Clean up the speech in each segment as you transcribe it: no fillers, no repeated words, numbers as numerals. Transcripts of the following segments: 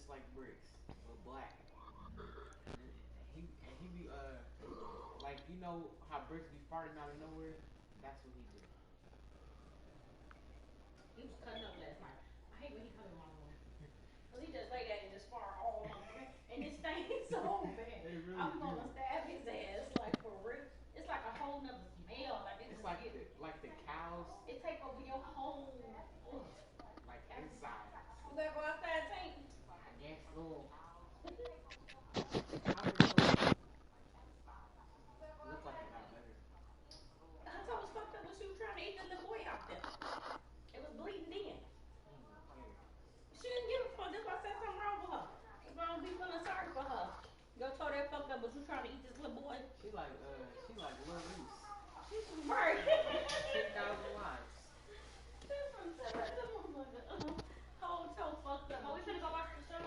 like bricks, but black. And he be like you know how bricks be farting out of nowhere. That's what he do. He was cutting up last night. I hate when he come in my room. Because he just lay there and just fart all over. And it stinks so bad. They really I'm do. going to stab his ass. Like, for real. It's like a whole nother smell. Like, it It's just like get, the cows it take over your whole, ugh. like insides. You better go outside, Tank. I guess so. How did it look? Looked like it got better. I thought it was fucked up when she was trying to eat the little boy out there. It was bleeding in. She ain't gonna care. She didn't give a fuck. That's why I said something wrong with her. If I don't be feeling sorry for her. Go told that fucked up, but you trying to eat this little boy. She like Lil Reese. Right. 10,000 lives. Whole toe fucked up. Are we finna go watch the show?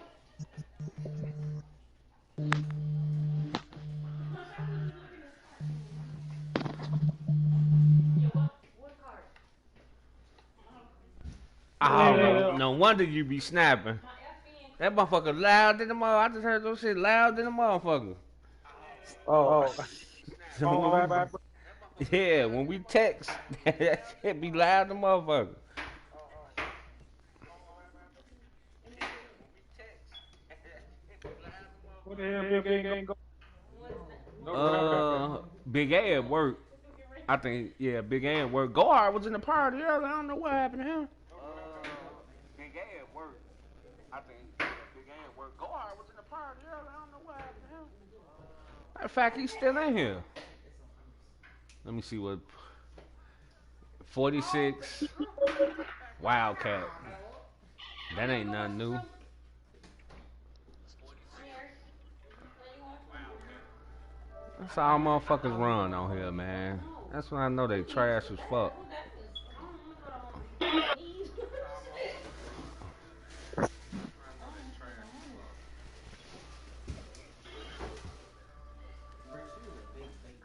Yeah, what card? Oh, no wonder you be snapping. My FN. That motherfucker loud in the mother. I just heard those shit loud in the motherfucker. Oh, So oh, when yeah, when we text, that shit be loud in the motherfucker. what the hell, Bill Gang ain't go? Big A at work. I think, yeah, Big A at work. Go Hard was in the party earlier. I don't know what happened to him. Big A at work. I think Big A at work. Go Hard was in the party earlier. I don't know what happened to him. Matter of fact, he's still in here. Let me see what. 46 Wildcat. That ain't nothing new. That's how motherfuckers run on here, man. That's when I know they trash as fuck. Bricks, you was a big baby.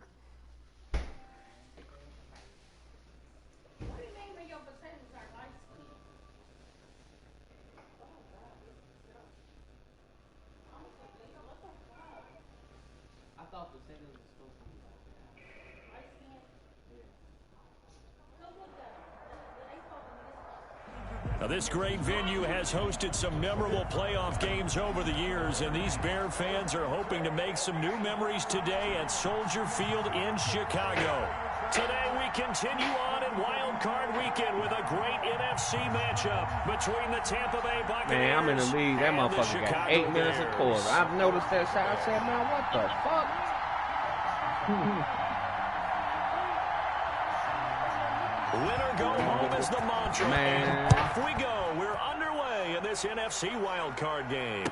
What do you name of your potatoes are light skin? I thought potatoes was supposed to be like that. Light skin? Yeah. Come look at them. They supposed to be this color. Now, this great venue has hosted some memorable playoff games over the years, and these Bear fans are hoping to make some new memories today at Soldier Field in Chicago. Today, we continue on in Wild Card Weekend with a great NFC matchup between the Tampa Bay Buccaneers Man, I'm in the league. That and the motherfucker got Chicago 8 minutes a Bears. quarter. I've noticed that shot. I said, man, what the fuck? Winner go home is the mantra. Man. Off we go. We're underway in this NFC wildcard game.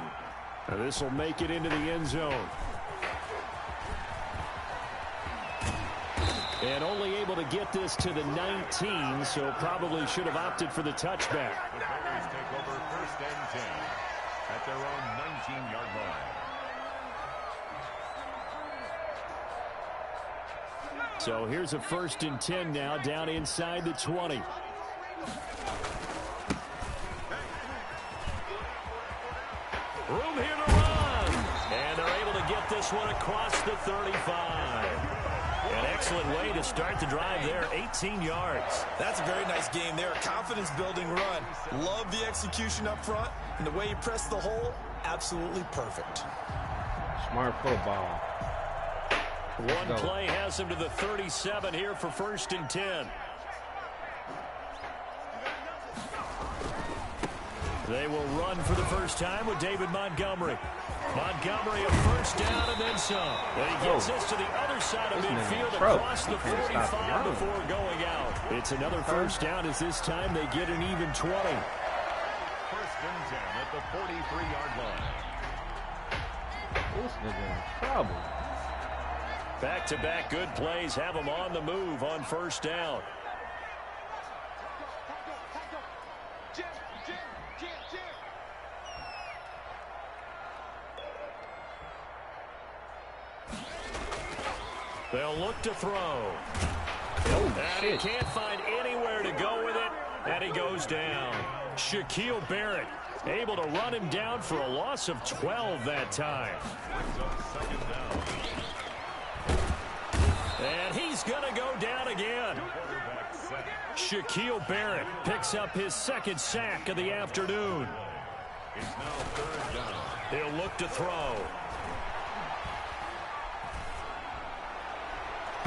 Now this will make it into the end zone. And only able to get this to the 19, so probably should have opted for the touchback. The Bears take over 1st and 10 at their own 19-yard line. So here's a 1st and 10 now down inside the 20. Room here to run. And they're able to get this one across the 35. An excellent way to start the drive there, 18 yards. That's a very nice game there, a confidence-building run. Love the execution up front, and the way he pressed the hole, absolutely perfect. Smart football. One play has him to the 37 here for 1st and 10. They will run for the first time with David Montgomery. Montgomery a 1st down and then some. And he gets this to the other side of midfield across the 45 before going out. It's another 1st down as this time they get an even 20. 1st and 10 at the 43-yard line. This nigga in trouble. Back-to-back good plays have him on the move on 1st down. They'll look to throw. And he can't find anywhere to go with it, and he goes down. Shaquille Barrett Able to run him down for a loss of 12 that time. And he's going to go down again. Shaquille Barrett picks up his second sack of the afternoon. It's now third down. He'll look to throw.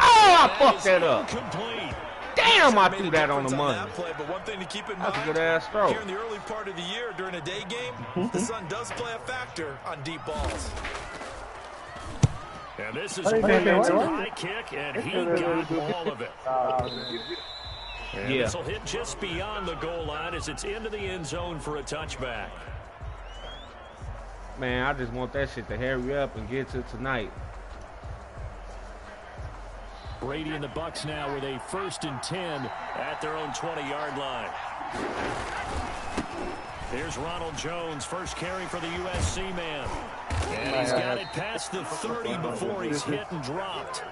Oh, I fucked that up. Complete. Damn, I threw that on the money. That play, but one thing to keep in That's a mind, good-ass throw. here in the early part of the year during a day game, the sun does play a factor on deep balls. And this is a high kick, and he got all of it. And this will hit just beyond the goal line as it's into the end zone for a touchback. Man, I just want that shit to hurry up and get to tonight. Brady and the Bucs now with a 1st and 10 at their own 20-yard line. Here's Ronald Jones, first carry for the USC man. And he's got it past the 30 before he's hit and dropped.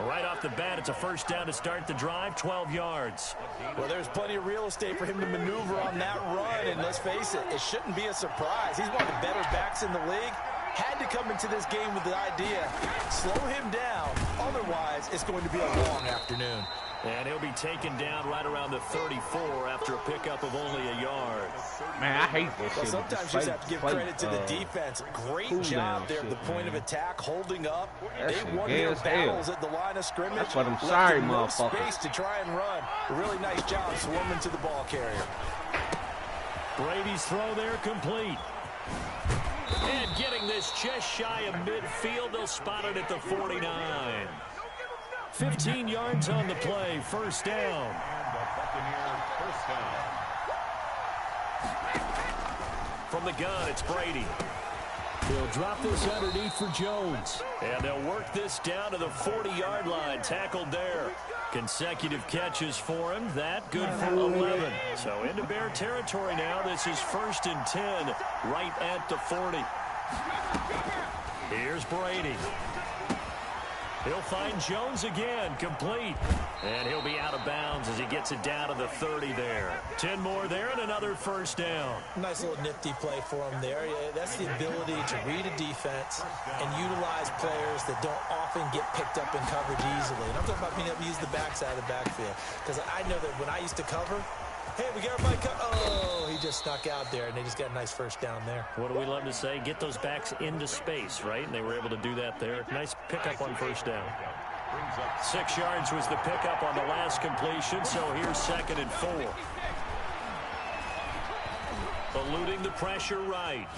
Right off the bat, it's a first down to start the drive, 12 yards. Well, there's plenty of real estate for him to maneuver on that run, and let's face it, it shouldn't be a surprise. He's one of the better backs in the league. Had to come into this game with the idea, slow him down, otherwise it's going to be a long afternoon. And he'll be taken down right around the 34 after a pickup of only a yard. Man, I hate this Well, shit. sometimes you just have to give credit to the defense. Great job there at the point of attack, holding up. They won their battles at the line of scrimmage. That's what I'm sorry, left them no motherfucker. space to try and run. A really nice job swarming to the ball carrier. Brady's throw there complete. And getting this just shy of midfield, they'll spot it at the 49. 15 yards on the play, first down. And the Buccaneers first down. From the gun, it's Brady. He'll drop this underneath for Jones. And they'll work this down to the 40-yard line, tackled there. Consecutive catches for him, that good for 11. So into Bear territory now. This is 1st and 10, right at the 40. Here's Brady. He'll find Jones again, complete. And he'll be out of bounds as he gets it down to the 30 there. 10 more there and another first down. Nice little nifty play for him there. Yeah, that's the ability to read a defense and utilize players that don't often get picked up in coverage easily. And I'm talking about being able to use the backside of the backfield. Because I know that when I used to cover, hey, we got everybody oh, he just snuck out there, and they just got a nice first down there. What do we love to say? Get those backs into space, right? And they were able to do that there. Nice pickup on first down. 6 yards was the pickup on the last completion, so here's 2nd and 4. Eluding the pressure right.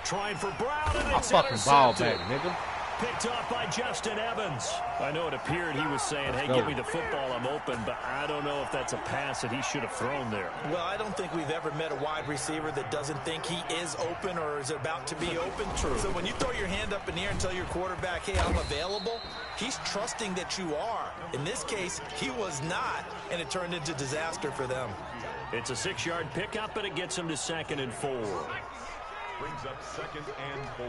Trying for Brown, and it's fucking ball intercepted. back, nigga. Picked off by Justin Evans. I know it appeared he was saying, hey, give me the football, I'm open, but I don't know if that's a pass that he should have thrown there. Well, I don't think we've ever met a wide receiver that doesn't think he is open or is about to be open. True. So when you throw your hand up in the air and tell your quarterback, hey, I'm available, he's trusting that you are. In this case, he was not, and it turned into disaster for them. It's a 6-yard pickup, but it gets him to 2nd and 4. Brings up 2nd and 4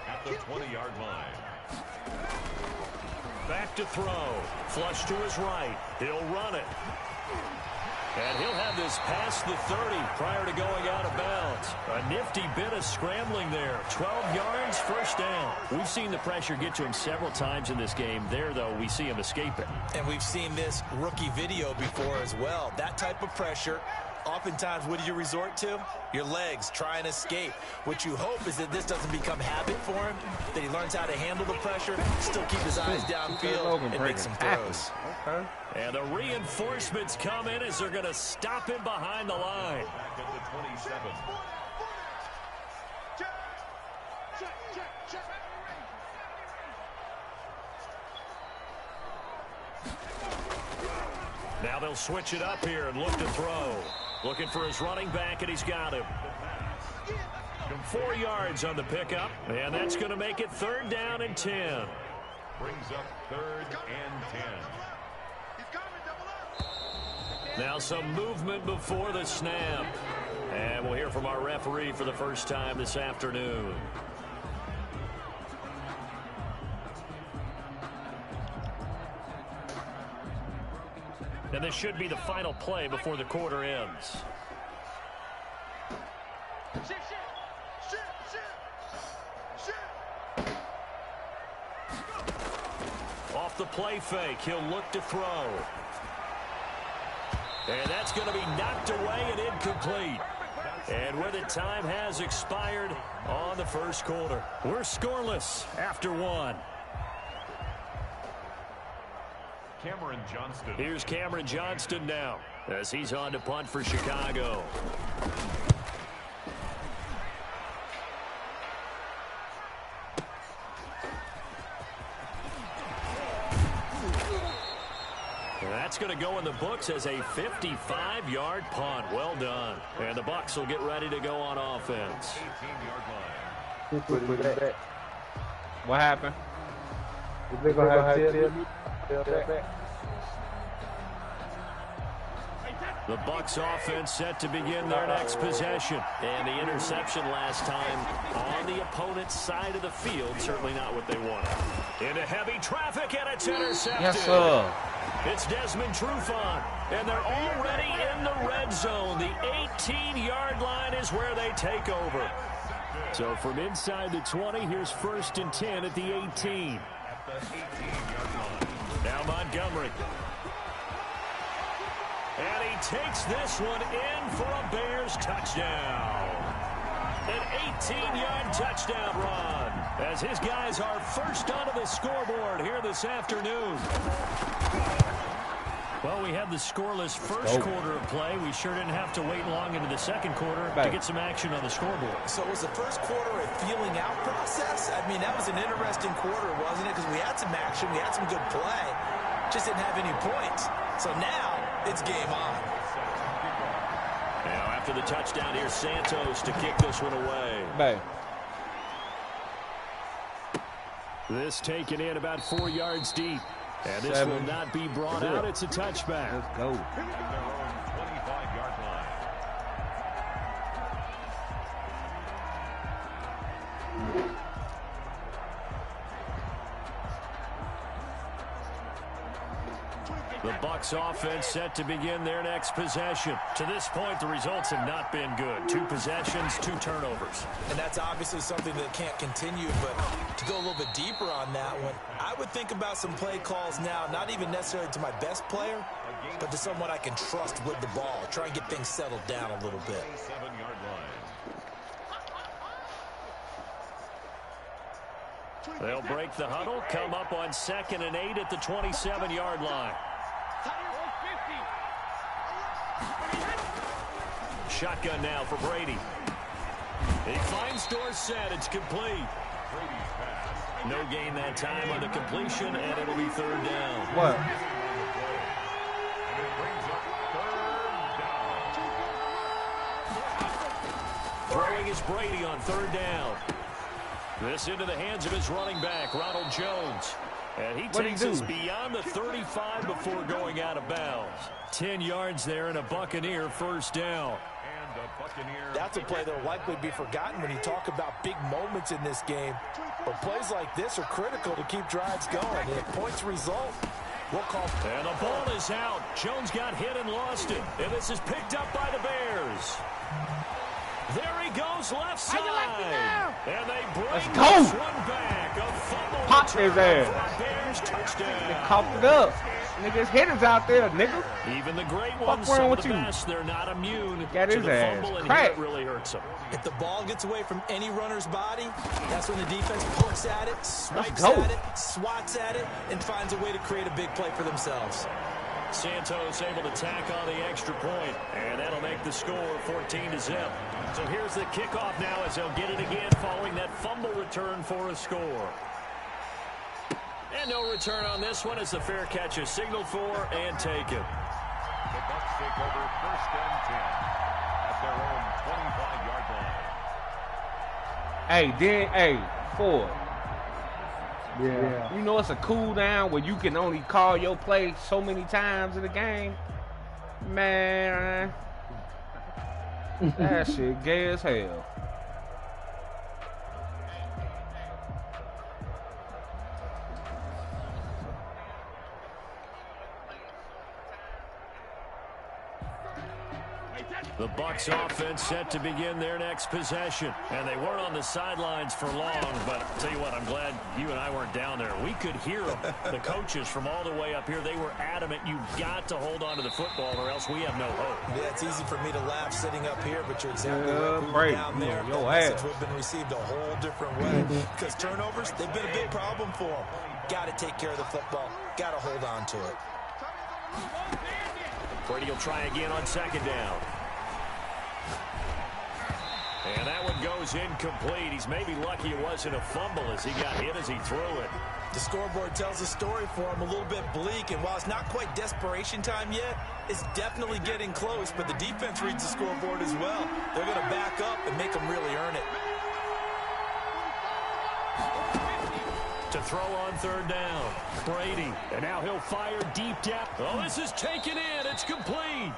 at the 20-yard line. Back to throw. Flush to his right. He'll run it. And he'll have this past the 30 prior to going out of bounds. A nifty bit of scrambling there. 12 yards, first down. We've seen the pressure get to him several times in this game. There, though, we see him escape it. And we've seen this rookie video before as well. That type of pressure, oftentimes, what do you resort to? Your legs, try and escape. What you hope is that this doesn't become habit for him, that he learns how to handle the pressure, still keep his eyes downfield, and make some throws. Okay. And the reinforcements come in as they're going to stop him behind the line. Back at the 27. Now they'll switch it up here and look to throw. Looking for his running back, and he's got him. 4 yards on the pickup, and that's going to make it 3rd down and 10. Brings up 3rd and 10. Now some movement before the snap. And we'll hear from our referee for the first time this afternoon. And this should be the final play before the quarter ends. Off the play fake, he'll look to throw. And that's going to be knocked away and incomplete. And with it, time has expired on the first quarter. We're scoreless after one. Cameron Johnston. Here's Cameron Johnston now as he's on to punt for Chicago. That's going to go in the books as a 55-yard punt. Well done. And the Bucs will get ready to go on offense. 18-yard line. What happened? They're going to have The Bucs offense set to begin their next possession. And the interception last time on the opponent's side of the field. Certainly not what they wanted. Into heavy traffic, and it's intercepted. Yes, sir. It's Desmond Trufant, and they're already in the red zone. The 18-yard line is where they take over. So from inside the 20, here's 1st and 10 at the 18. At the 18-yard line. Now Montgomery. And he takes this one in for a Bears touchdown. An 18-yard touchdown run as his guys are first onto the scoreboard here this afternoon. Well, we had the scoreless first quarter of play. We sure didn't have to wait long into the second quarter to get some action on the scoreboard. So was the first quarter a feeling out process? I mean, that was an interesting quarter, wasn't it? Because we had some action, we had some good play, just didn't have any points. So now it's game on. Now after the touchdown, here's Santos to kick this one away. Bang. This taken in about 4 yards deep. And this will not be brought out. It's a touchback. Let's go. At their own 25-yard line. The Bucs offense set to begin their next possession. To this point, the results have not been good. 2 possessions, 2 turnovers. And that's obviously something that can't continue, but to go a little bit deeper on that one, I would think about some play calls now, not even necessarily to my best player, but to someone I can trust with the ball. Try and get things settled down a little bit. 7-yard line. They'll break the huddle, come up on 2nd and 8 at the 27-yard line. Shotgun now for Brady. He finds Dorsett. It's complete. Brady's pass. No gain that time on the completion, and it'll be 3rd down. What? And it brings up 3rd down. Throwing is Brady on 3rd down. This into the hands of his running back, Ronald Jones. And he takes us beyond the 35 before going out of bounds. 10 yards there and a Buccaneer 1st down. And a Buccaneer. That's a play that will likely be forgotten when you talk about big moments in this game. But plays like this are critical to keep drives going. And if points result, we'll call. And the ball is out. Jones got hit and lost it. And this is picked up by the Bears. There he goes, left side. And they bring this one back. A fumble. Pop his ass. Bears touchdown. They coughed it up. Niggas hitters out there, nigga. Even the great ones, some of the best, they're not immune Got to his the ass fumble, and cracked. it really hurts them. If the ball gets away from any runner's body, that's when the defense pokes at it, swipes go. at it, swats at it, and finds a way to create a big play for themselves. Santos able to tack on the extra point, and that'll make the score 14-0. So here's the kickoff now as they'll get it again following that fumble return for a score. And no return on this one as the fair catch is signaled for and taken. The Bucs take over 1st and 10 at their own 25-yard line. Hey, Ford. Yeah. You know it's a cool down where you can only call your play so many times in the game? Man. That shit gay as hell. The Bucs offense set to begin their next possession. And they weren't on the sidelines for long, but I'll tell you what, I'm glad you and I weren't down there. We could hear them. The coaches from all the way up here, they were adamant. You've got to hold on to the football or else we have no hope. Yeah, it's easy for me to laugh sitting up here, but you're exactly right. We were down there. The message would have been received a whole different way. Because turnovers, they've been a big problem for them. Got to take care of the football. Got to hold on to it. Brady will try again on second down. And that one goes incomplete. He's maybe lucky it wasn't a fumble as he got hit as he threw it. The scoreboard tells a story for him, a little bit bleak, and while it's not quite desperation time yet, it's definitely getting close, but the defense reads the scoreboard as well. They're going to back up and make them really earn it. To throw on third down, Brady, and now he'll fire deep down. Oh, this is taken in. It's complete.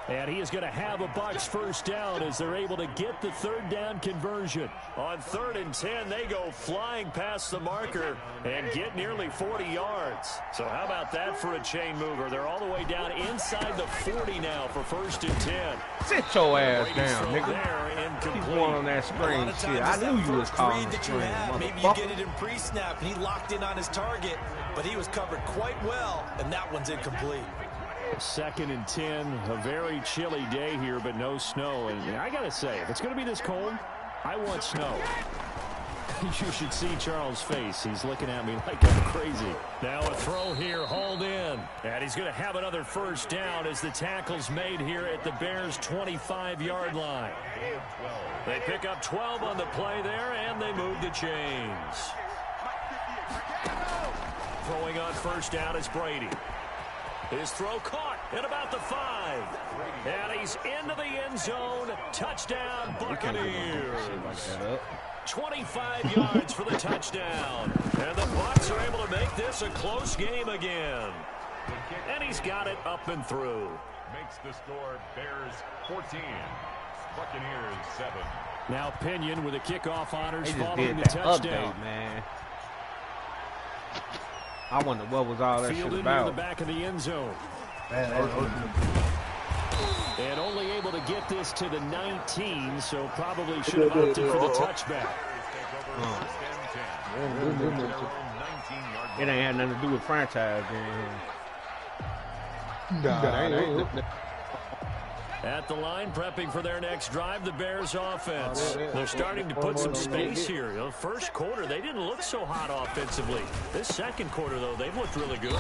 And he is going to have a Bucs first down as they're able to get the third down conversion. On 3rd and 10, they go flying past the marker and get nearly 40 yards. So how about that for a chain mover? They're all the way down inside the 40 now for 1st and 10. Sit your ass down, nigga. There, Keep going on that screen shit. I knew you was calling the screen, maybe you get it in pre-snap, and he locked in on his target, but he was covered quite well, and that one's incomplete. 2nd and 10, a very chilly day here, but no snow. And I got to say, if it's going to be this cold, I want snow. You should see Charles' face. He's looking at me like I'm crazy. Now a throw here, hauled in. And he's going to have another first down as the tackle's made here at the Bears' 25-yard line. They pick up 12 on the play there, and they move the chains. Throwing on first down is Brady. His throw caught at about the 5. And he's into the end zone. Touchdown, Buccaneers. 25 yards for the touchdown. And the Bucs are able to make this a close game again. And he's got it up and through. Makes the score Bears 14, Buccaneers 7. Now Pinion with the kickoff honors They just following did the that touchdown. update, man. I wonder what was all that Fielded shit near the about. back of the end zone. Man, And only able to get this to the 19, so probably should have opted for the touchback. It ain't had nothing to do with franchise game. Nah, At the line, prepping for their next drive, the Bears offense. They're starting to put some space here. You know, first quarter, they didn't look so hot offensively. This second quarter, though, they've looked really good.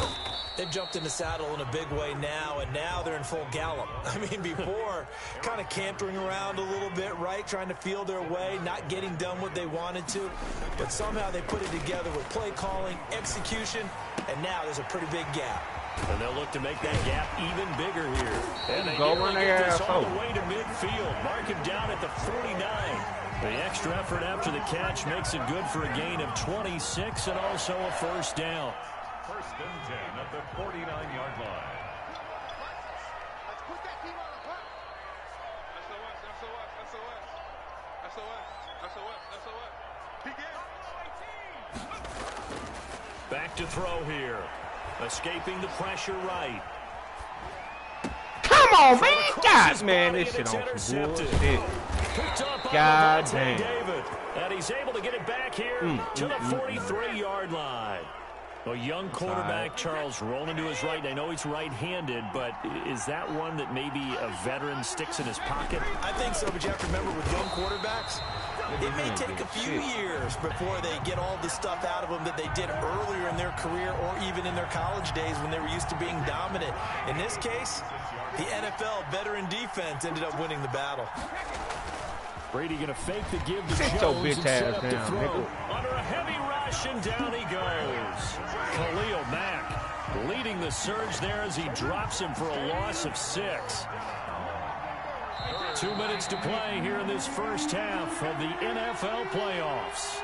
They've jumped in the saddle in a big way now, and now they're in full gallop. I mean, before, kind of cantering around a little bit, right, trying to feel their way, not getting done what they wanted to. But somehow they put it together with play calling, execution, and now there's a pretty big gap. And they'll look to make that gap even bigger here. And they Go nearly run get their this ass all over. the way to midfield. Mark him down at the 49. The extra effort after the catch makes it good for a gain of 26 and also a first down. 1st and 10 at the 49-yard line. Back to throw here. Escaping the pressure right. Come on, man. Across God, his man, body, this and shit it's on some intercepted. bullshit. Picked up on God Levante damn. David. And he's able to get it back here to the 43-yard line. A young quarterback, Charles, rolling to his right. I know he's right-handed, but is that one that maybe a veteran sticks in his pocket? I think so, but you have to remember with young quarterbacks, it may take a few years before they get all the stuff out of them that they did earlier in their career or even in their college days when they were used to being dominant. In this case, the NFL veteran defense ended up winning the battle. Brady going to fake the give to Sit your Jones bitch and set ass up to down, throw. nigga. Under a heavy rush, and down he goes. Khalil Mack leading the surge there as he drops him for a loss of 6. 2 minutes to play here in this first half of the NFL playoffs.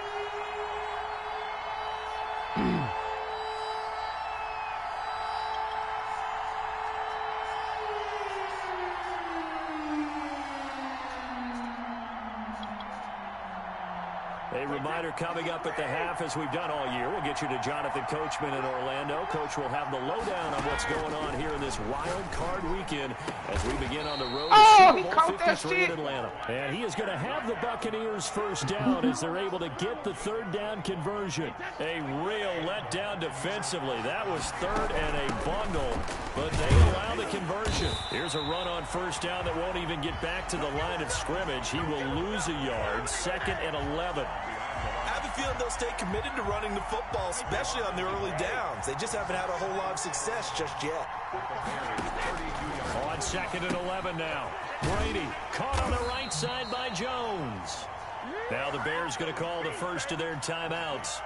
A reminder coming up at the half, as we've done all year. We'll get you to Jonathan Coachman in Orlando. Coach will have the lowdown on what's going on here in this wild card weekend as we begin on the road to Super Bowl 53 in Atlanta. And he is going to have the Buccaneers first down as they're able to get the third down conversion. A real letdown defensively. That was third and a bundle, but they allow the conversion. Here's a run on first down that won't even get back to the line of scrimmage. He will lose a yard. 2nd and 11. I have a feeling they'll stay committed to running the football, especially on the early downs. They just haven't had a whole lot of success just yet. On 2nd and 11 now. Brady caught on the right side by Jones. Now the Bears going to call the first of their timeouts.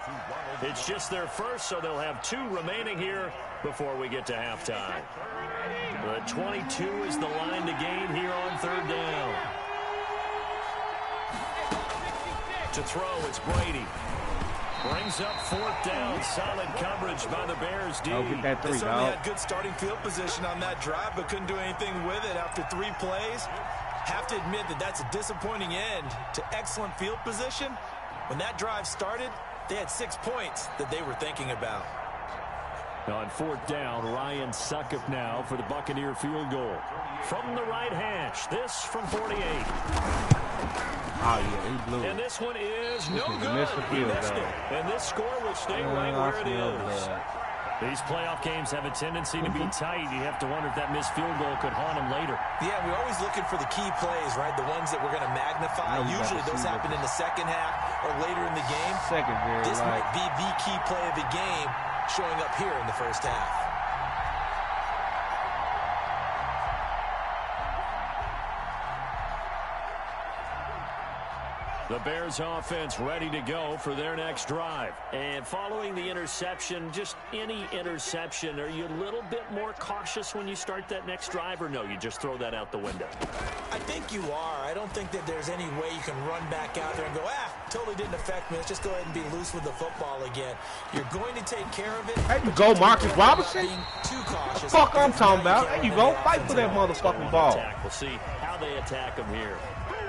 It's just their first, so they'll have 2 remaining here before we get to halftime. The 22 is the line to gain here on 3rd down. To throw, it's Brady. Brings up 4th down. Solid coverage by the Bears D. They certainly had good starting field position on that drive, but couldn't do anything with it after 3 plays. Have to admit that that's a disappointing end to excellent field position. When that drive started, they had 6 points that they were thinking about. On 4th down, Ryan Succop now for the Buccaneer field goal. From the right hash, this from 48. Oh, yeah, he blew it. And this one is no good. He missed it. And this score will stay right where it is. These playoff games have a tendency to be tight. You have to wonder if that missed field goal could haunt them later. Yeah, we're always looking for the key plays, right? The ones that we're going to magnify. Usually those happen in the second half or later in the game. This might be the key play of the game showing up here in the first half. The Bears offense ready to go for their next drive. And following the interception, just any interception, are you a little bit more cautious when you start that next drive, or no, you just throw that out the window? I think you are. I don't think that there's any way you can run back out there and go, totally didn't affect me. Let's just go ahead and be loose with the football again. You're going to take care of it. There you go, Marcus Robinson. Too cautious. Fuck I'm talking about. There you go. Fight for that motherfucking ball. We'll see how they attack him here.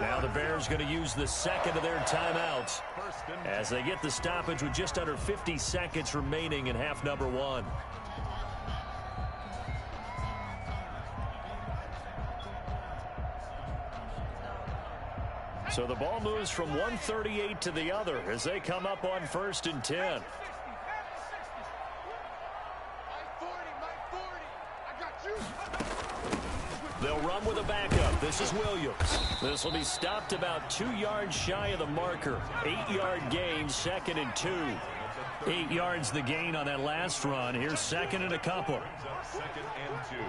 Now the Bears going to use the second of their timeouts as they get the stoppage with just under 50 seconds remaining in half number 1. So the ball moves from 138 to the other as they come up on 1st and 10. They'll run with a backup. This is Williams. This will be stopped about 2 yards shy of the marker. 8-yard gain, 2nd and 2. 8 yards the gain on that last run. Here's 2nd and a couple. 2nd and 2.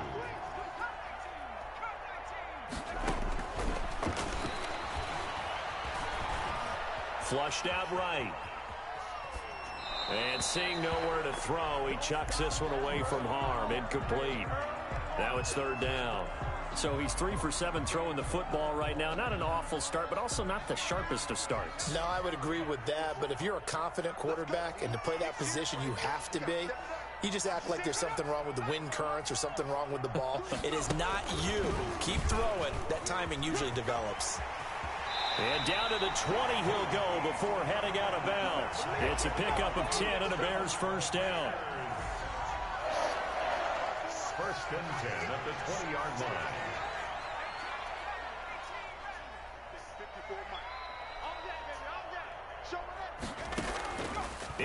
Flushed out right. And seeing nowhere to throw, he chucks this one away from harm. Incomplete. Now it's 3rd down. So he's 3 for 7 throwing the football right now. Not an awful start, but also not the sharpest of starts. No, I would agree with that. But if you're a confident quarterback and to play that position you have to be, you just act like there's something wrong with the wind currents or something wrong with the ball. It is not you. Keep throwing. That timing usually develops. And down to the 20 he'll go before heading out of bounds. It's a pickup of 10 and a Bears first down. 1st and 10 at the 20-yard line.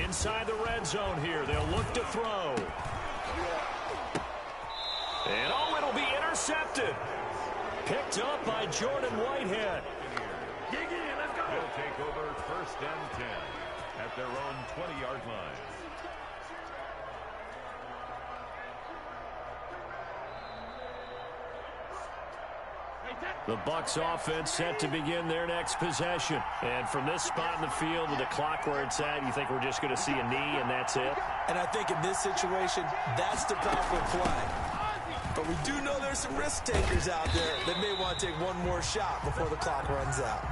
Inside the red zone here. They'll look to throw. And it'll be intercepted. Picked up by Jordan Whitehead. They'll take over 1st and 10 at their own 20-yard line. The Bucs offense set to begin their next possession. And from this spot in the field with the clock where it's at, you think we're just going to see a knee and that's it? And I think in this situation, that's the proper play. But we do know there's some risk takers out there that may want to take one more shot before the clock runs out.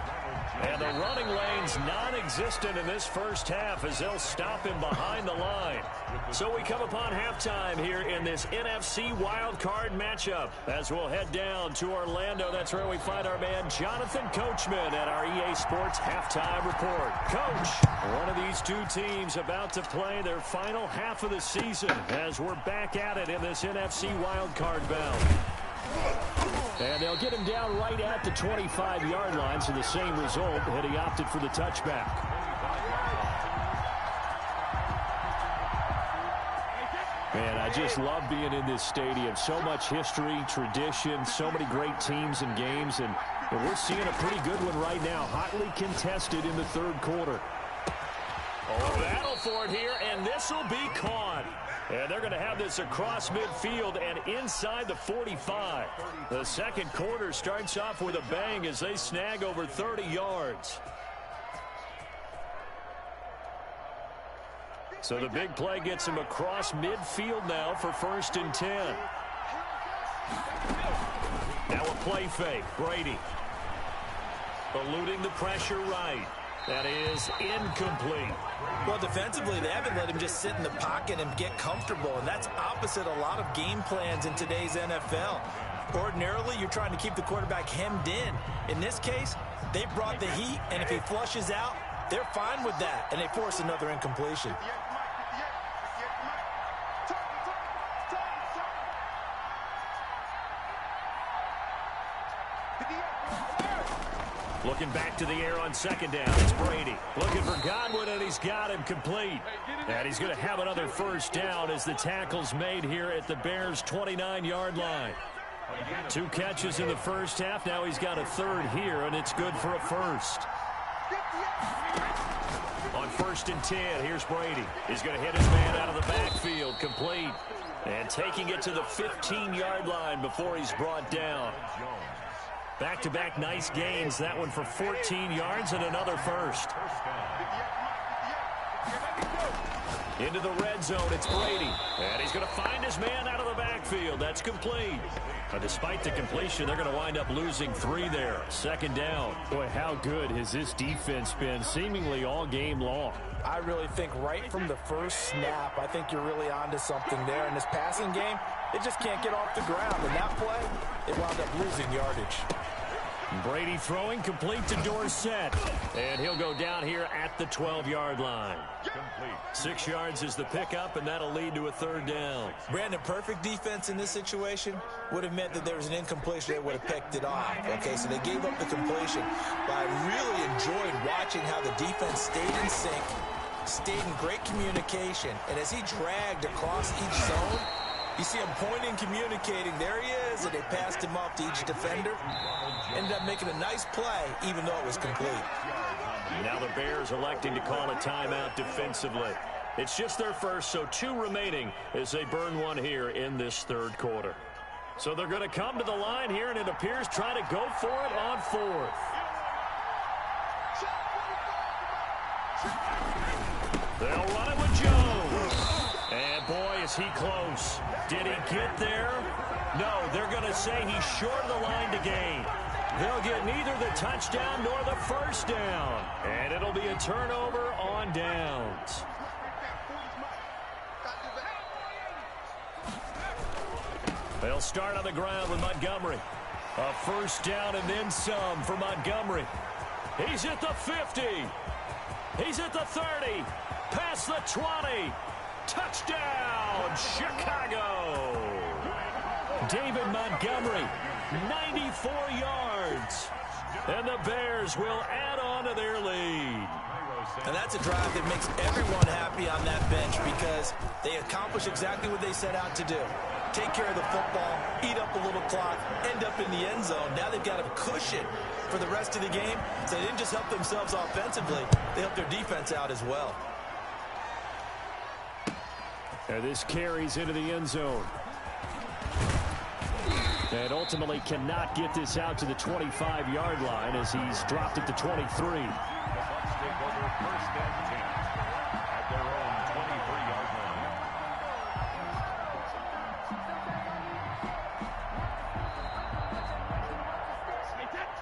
And the running lane's non-existent in this first half as they'll stop him behind the line. So we come upon halftime here in this NFC wildcard matchup as we'll head down to Orlando. That's where we find our man Jonathan Coachman at our EA Sports Halftime Report. Coach, one of these two teams about to play their final half of the season as we're back at it in this NFC wildcard bout. And they'll get him down right at the 25-yard line, so the same result had he opted for the touchback. Man, I just love being in this stadium. So much history, tradition, so many great teams and games, and we're seeing a pretty good one right now, hotly contested in the third quarter. Oh, battle for it here, and this will be caught. And they're going to have this across midfield and inside the 45. The second quarter starts off with a bang as they snag over 30 yards. So the big play gets him across midfield now for 1st and 10. Now a play fake. Brady eluding the pressure right. That is incomplete. Well, defensively, they haven't let him just sit in the pocket and get comfortable, and that's opposite a lot of game plans in today's NFL. Ordinarily, you're trying to keep the quarterback hemmed in. In this case, they brought the heat, and if he flushes out, they're fine with that, and they force another incompletion. Looking back to the air on 2nd down. It's Brady. Looking for Godwin, and he's got him complete. And he's going to have another 1st down as the tackle's made here at the Bears' 29-yard line. 2 catches in the first half. Now he's got a 3rd here, and it's good for a 1st. On 1st and 10, here's Brady. He's going to hit his man out of the backfield. Complete. And taking it to the 15-yard line before he's brought down. Back-to-back nice gains. That one for 14 yards and another 1st. Into the red zone, it's Brady. And he's going to find his man out of the backfield. That's complete. Despite the completion, they're going to wind up losing 3 there. 2nd down. Boy, how good has this defense been seemingly all game long? I really think right from the first snap, I think you're really onto something there. In this passing game, they just can't get off the ground. In that play, they wound up losing yardage. Brady throwing complete to Dorsett. And he'll go down here at the 12-yard line. 6 yards is the pickup, and that'll lead to a 3rd down. Brandon, perfect defense in this situation would have meant that there was an incompletion. They would have picked it off. Okay, so they gave up the completion. But I really enjoyed watching how the defense stayed in sync, stayed in great communication. And as he dragged across each zone, you see him pointing, communicating. There he is, and they passed him off to each defender. Ended up making a nice play, even though it was complete. Now the Bears electing to call a timeout defensively. It's just their 1st, so 2 remaining as they burn 1 here in this 3rd quarter. So they're going to come to the line here, and it appears try to go for it on 4th. They'll run it with Jones. And boy, is he close. Did he get there? No, they're going to say he's short of the line to gain. They'll get neither the touchdown nor the 1st down. And it'll be a turnover on downs. They'll start on the ground with Montgomery. A 1st down and then some for Montgomery. He's at the 50. He's at the 30. Past the 20. Touchdown, Chicago. David Montgomery, 94 yards. And the Bears will add on to their lead. And that's a drive that makes everyone happy on that bench because they accomplish exactly what they set out to do. Take care of the football, eat up a little clock, end up in the end zone. Now they've got a cushion for the rest of the game. So they didn't just help themselves offensively, they helped their defense out as well. And this carries into the end zone. And ultimately cannot get this out to the 25-yard line as he's dropped at the 23. The Bucs take over 1st and 10 at their own 23-yard line.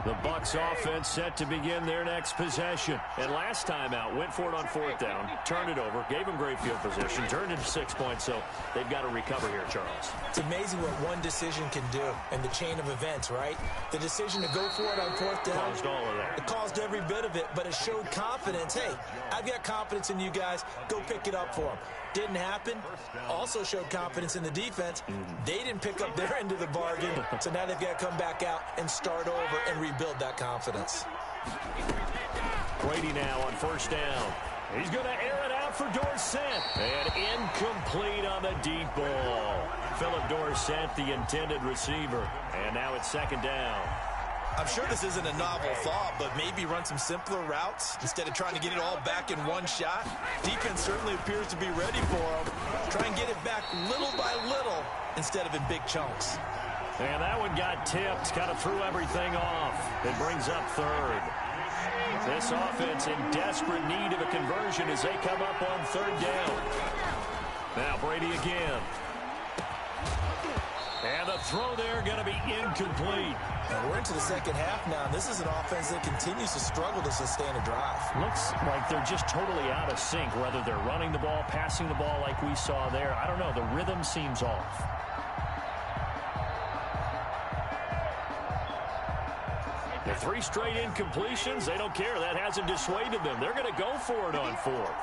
The Bucs offense set to begin their next possession. And last time out, went for it on 4th down, turned it over, gave them great field position, turned it to 6 points, so they've got to recover here, Charles. It's amazing what one decision can do in the chain of events, right? The decision to go for it on 4th down. Caused all of that. It caused every bit of it, but it showed confidence. Hey, I've got confidence in you guys. Go pick it up for them. Didn't happen. Also showed confidence in the defense. They didn't pick up their end of the bargain, so now they've got to come back out and start over and rebuild that confidence. Brady now on 1st down. He's going to air it out for Dorsett. And incomplete on the deep ball. Philip Dorsett, the intended receiver. And now it's 2nd down. I'm sure this isn't a novel thought, but maybe run some simpler routes instead of trying to get it all back in one shot. Defense certainly appears to be ready for them. Try and get it back little by little instead of in big chunks. And that one got tipped, kind of threw everything off. It brings up 3rd. This offense in desperate need of a conversion as they come up on 3rd down. Now Brady again. And the throw there going to be incomplete. And we're into the 2nd half now. This is an offense that continues to struggle to sustain a drive. Looks like they're just totally out of sync, whether they're running the ball, passing the ball like we saw there. I don't know. The rhythm seems off. The 3 straight incompletions, they don't care. That hasn't dissuaded them. They're going to go for it on 4th.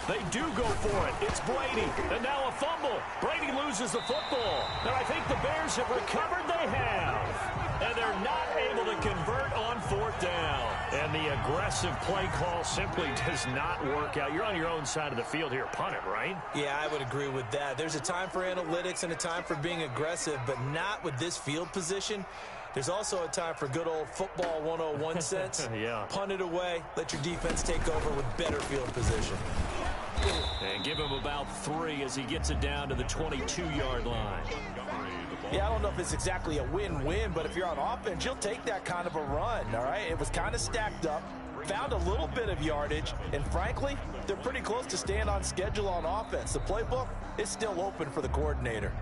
They do go for it. It's Brady. And now a fumble. Brady loses the football. And I think the Bears have recovered. They have. And they're not able to convert on 4th down. And the aggressive play call simply does not work out. You're on your own side of the field here. Punt it, right? Yeah, I would agree with that. There's a time for analytics and a time for being aggressive, but not with this field position. There's also a time for good old football 101 sense. Yeah. Punt it away. Let your defense take over with better field position. And give him about 3 as he gets it down to the 22-yard line. Yeah, I don't know if it's exactly a win-win, but if you're on offense, you'll take that kind of a run, all right? It was kind of stacked up, found a little bit of yardage, and frankly, they're pretty close to staying on schedule on offense. The playbook is still open for the coordinator.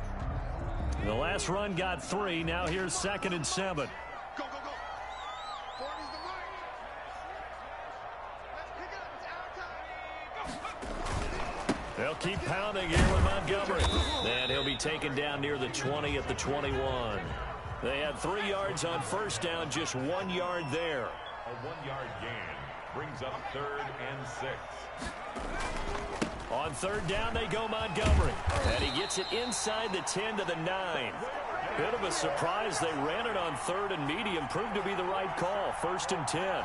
The last run got 3. Now here's 2nd and 7. Go, go, go. 40's the mark. Let's pick it up. It's our time. They'll keep pounding here with Montgomery. And he'll be taken down near the 20 at the 21. They had 3 yards on 1st down, just 1 yard there. A 1-yard gain brings up 3rd and 6. On 3rd down, they go Montgomery. And he gets it inside the 10 to the 9. Bit of a surprise. They ran it on 3rd and medium. Proved to be the right call. 1st and 10.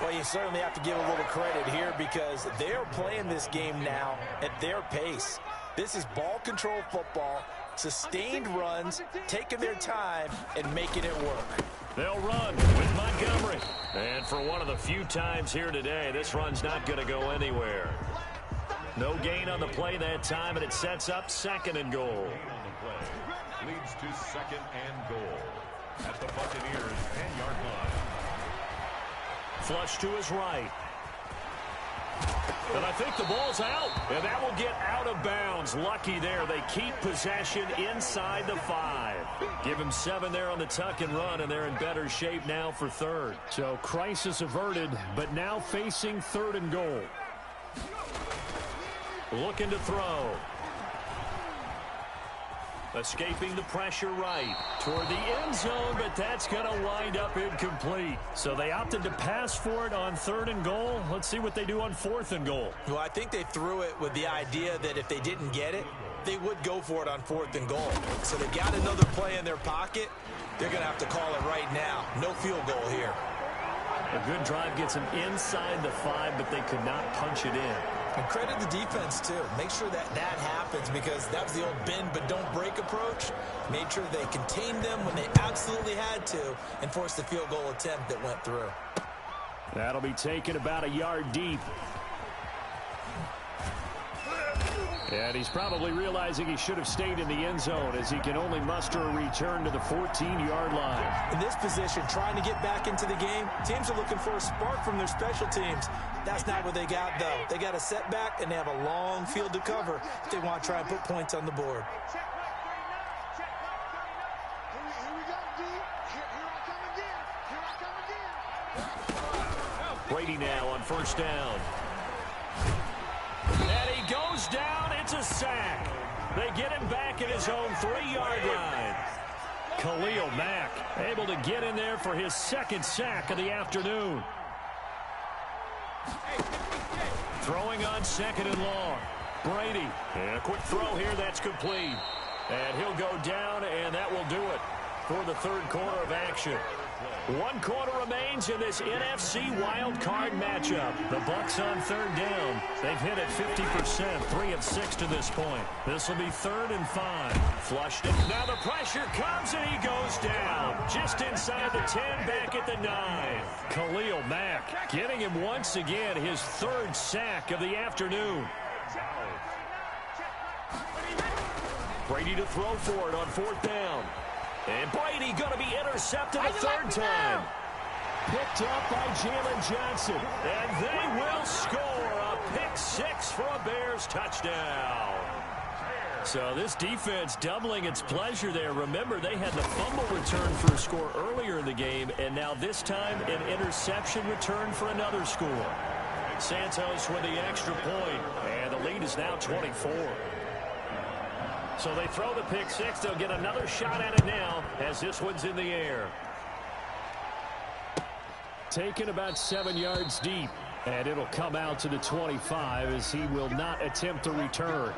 Well, you certainly have to give a little credit here because they're playing this game now at their pace. This is ball control football, sustained runs, taking their time, and making it work. They'll run with Montgomery. And for one of the few times here today, this run's not going to go anywhere. No gain on the play that time, and it sets up 2nd and goal. Gain on the play leads to 2nd and goal at the Buccaneers' 10-yard line. Flush to his right. And I think the ball's out. And that will get out of bounds. Lucky there. They keep possession inside the 5. Give him 7 there on the tuck and run, and they're in better shape now for 3rd. So crisis averted, but now facing 3rd and goal. Looking to throw. Escaping the pressure right toward the end zone, but that's going to wind up incomplete. So they opted to pass for it on 3rd and goal. Let's see what they do on 4th and goal. Well, I think they threw it with the idea that if they didn't get it, they would go for it on 4th and goal. So they got another play in their pocket. They're going to have to call it right now. No field goal here. A good drive gets them inside the 5, but they could not punch it in. And credit the defense, too. Make sure that happens because that was the old bend but don't break approach. Made sure they contained them when they absolutely had to and forced the field goal attempt that went through. That'll be taken about a yard deep. And he's probably realizing he should have stayed in the end zone as he can only muster a return to the 14-yard line. In this position, trying to get back into the game, teams are looking for a spark from their special teams. That's not what they got, though. They got a setback, and they have a long field to cover if they want to try and put points on the board. Check back 39. Check back 39. Here we go, D. Here I come again. Brady now on first down. And he goes down. It's a sack. They get him back at his own 3-yard line. Khalil Mack able to get in there for his second sack of the afternoon. Throwing on second and long. Brady. And a quick throw here that's complete. And he'll go down, and that will do it for the third quarter of action. 1 quarter remains in this NFC wild card matchup. The Bucs on third down. They've hit it 50%, 3 of 6 to this point. This will be 3rd and 5. Flushed it. Now the pressure comes, and he goes down. Just inside the 10, back at the 9. Khalil Mack getting him once again his 3rd sack of the afternoon. Brady to throw for it on 4th down. And Brady going to be intercepted a 3rd time. Picked up by Jalen Johnson. And they will score a pick 6 for a Bears touchdown. So this defense doubling its pleasure there. Remember, they had the fumble return for a score earlier in the game, and now this time an interception return for another score. Santos with the extra point, and the lead is now 24. So they throw the pick 6. They'll get another shot at it now as this one's in the air. Taken about 7 yards deep, and it'll come out to the 25 as he will not attempt to return.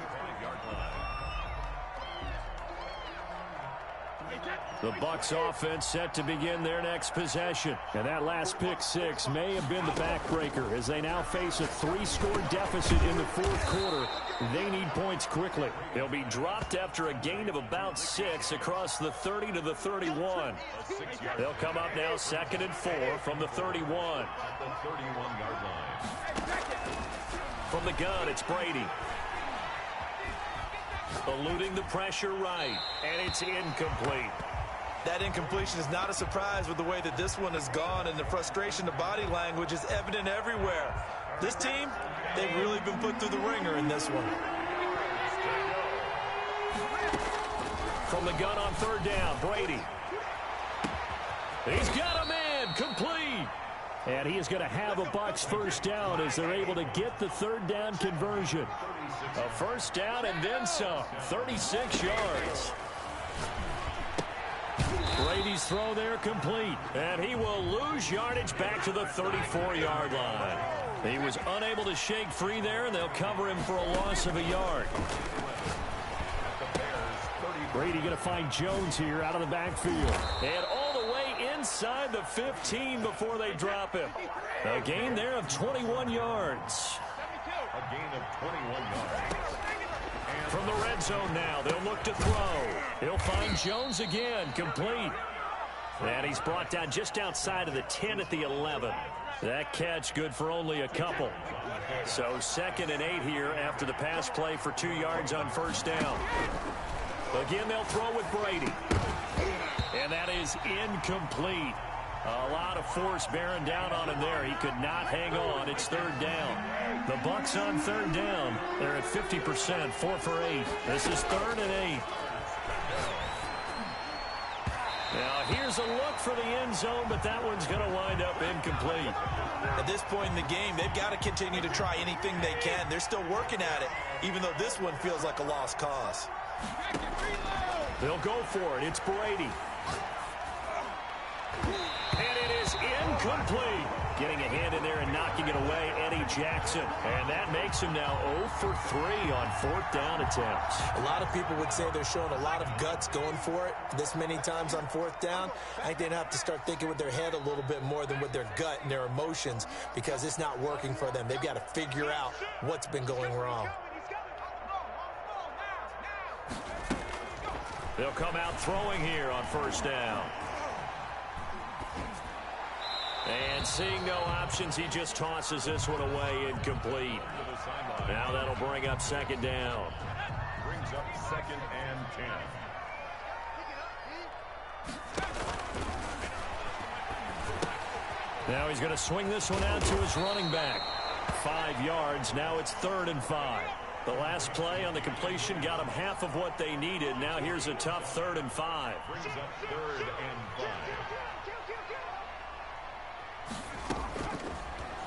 The Bucs offense set to begin their next possession. And that last pick 6 may have been the backbreaker as they now face a 3-score deficit in the 4th quarter. They need points quickly. They'll be dropped after a gain of about 6 across the 30 to the 31. They'll come up now 2nd and 4 from the 31. The 31-yard line. From the gun, it's Brady. Eluding the pressure right, and it's incomplete. That incompletion is not a surprise with the way that this one has gone, and the frustration, the body language is evident everywhere. This team, they've really been put through the ringer in this one. From the gun on 3rd down, Brady. He's got a man, complete. And he is going to have a Bucs first down as they're able to get the 3rd down conversion. A first down and then some, 36 yards. Brady's throw there complete, and he will lose yardage back to the 34-yard line. He was unable to shake free there, and they'll cover him for a loss of a yard. Brady going to find Jones here out of the backfield. And all the way inside the 15 before they drop him. A gain there of 21 yards. A gain of 21 yards. From the red zone now, they'll look to throw. He'll find Jones again, complete. And he's brought down just outside of the 10 at the 11. That catch good for only a couple. So 2nd and 8 here after the pass play for 2 yards on first down. Again, they'll throw with Brady. And that is incomplete. A lot of force bearing down on him there. He could not hang on. It's 3rd down. The Bucs on 3rd down. They're at 50%, 4 for 8. This is 3rd and 8. Now here's a look for the end zone, but that one's going to wind up incomplete. At this point in the game, they've got to continue to try anything they can. They're still working at it, even though this one feels like a lost cause. They'll go for it. It's Brady. And it is incomplete. Getting a hand in there and knocking it away, Eddie Jackson. And that makes him now 0 for 3 on 4th down attempts. A lot of people would say they're showing a lot of guts going for it this many times on 4th down. I think they'd have to start thinking with their head a little bit more than with their gut and their emotions because it's not working for them. They've got to figure out what's been going wrong. They'll come out throwing here on first down. And seeing no options, he just tosses this one away incomplete. Now that'll bring up 2nd down. Brings up 2nd and 10. Now he's going to swing this one out to his running back. 5 yards. Now it's 3rd and 5. The last play on the completion got them half of what they needed. Now here's a tough 3rd and 5. Brings up 3rd and 5.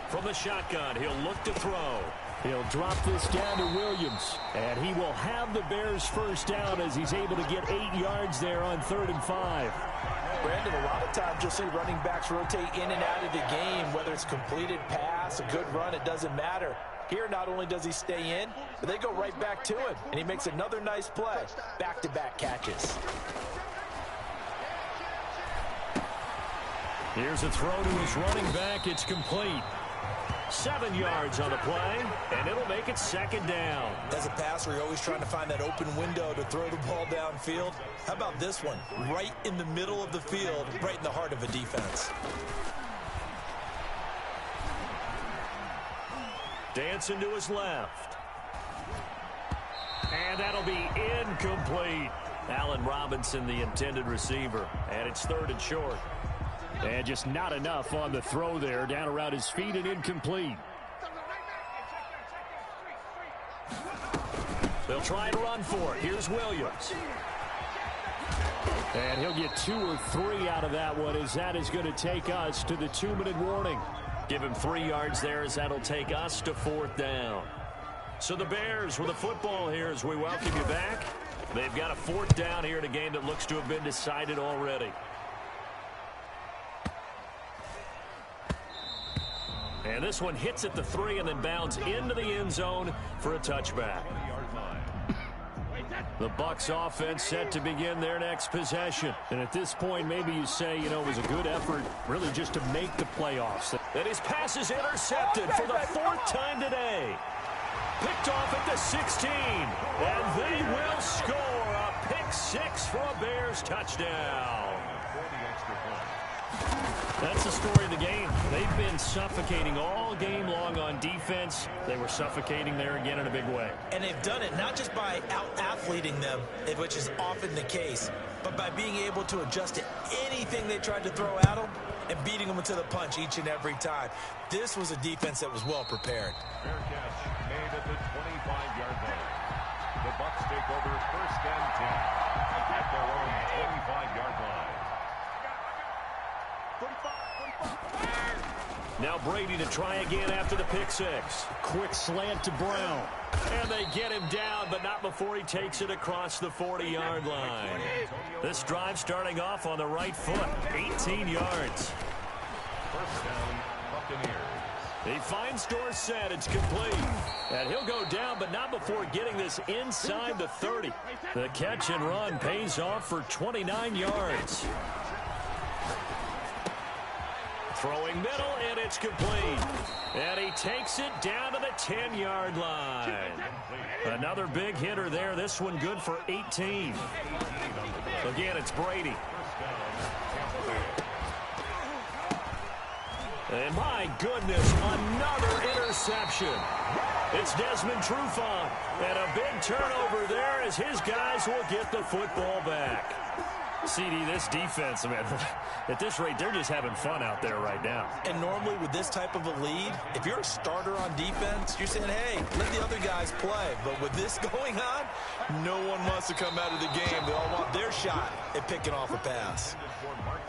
From the shotgun, he'll look to throw. He'll drop this down to Williams, and he will have the Bears first down as he's able to get 8 yards there on 3rd and 5. Brandon, a lot of times you'll see running backs rotate in and out of the game, whether it's completed pass, a good run, it doesn't matter. Here, not only does he stay in, but they go right back to him, and he makes another nice play. Back-to-back catches. Here's a throw to his running back. It's complete. 7 yards on the play, and it'll make it 2nd down. As a passer, you're always trying to find that open window to throw the ball downfield. How about this one? Right in the middle of the field, right in the heart of a defense. Dancing to his left. And that'll be incomplete. Allen Robinson, the intended receiver, and it's 3rd and short. And just not enough on the throw there. Down around his feet and incomplete. They'll try to run for it. Here's Williams. And he'll get 2 or 3 out of that one, as that is going to take us to the 2-minute warning. Give him 3 yards there, as that'll take us to 4th down. So the Bears with the football here as we welcome you back. They've got a 4th down here in a game that looks to have been decided already. And this one hits at the 3 and then bounds into the end zone for a touchback. The Bucs offense set to begin their next possession. And at this point, maybe you say, it was a good effort really just to make the playoffs. And his pass is intercepted for the 4th time today. Picked off at the 16. And they will score a pick 6 for a Bears touchdown. That's the story of the game. They've been suffocating all game long on defense. They were suffocating there again in a big way. And they've done it not just by out-athleting them, which is often the case, but by being able to adjust to anything they tried to throw at them and beating them to the punch each and every time. This was a defense that was well prepared. Fair catch made at the 25-yard line. The Bucs take over 1st and 10 at their own 25-yard line. Now Brady to try again after the pick 6. Quick slant to Brown. And they get him down, but not before he takes it across the 40-yard line. This drive starting off on the right foot. 18 yards. 1st down, Buccaneers. He finds Dorsett. It's complete. And he'll go down, but not before getting this inside the 30. The catch and run pays off for 29 yards. Throwing middle, and it's complete. And he takes it down to the 10-yard line. Another big hitter there. This one good for 18. Again, it's Brady. And my goodness, another interception. It's Desmond Trufant. And a big turnover there as his guys will get the football back. CD, this defense, man, at this rate, they're just having fun out there right now. And normally with this type of a lead, if you're a starter on defense, you're saying, hey, let the other guys play. But with this going on, no one wants to come out of the game. They all want their shot at picking off a pass.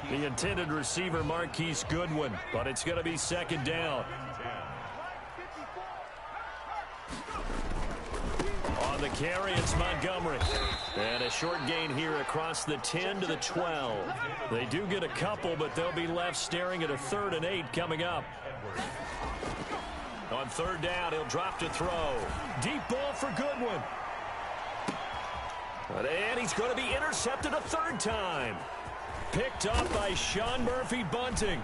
The intended receiver, Marquise Goodwin, but it's going to be 2nd down. On the carry, it's Montgomery. And a short gain here across the 10 to the 12. They do get a couple, but they'll be left staring at a 3rd and 8 coming up. On 3rd down, he'll drop to throw. Deep ball for Goodwin. And he's going to be intercepted a 3rd time. Picked up by Sean Murphy-Bunting.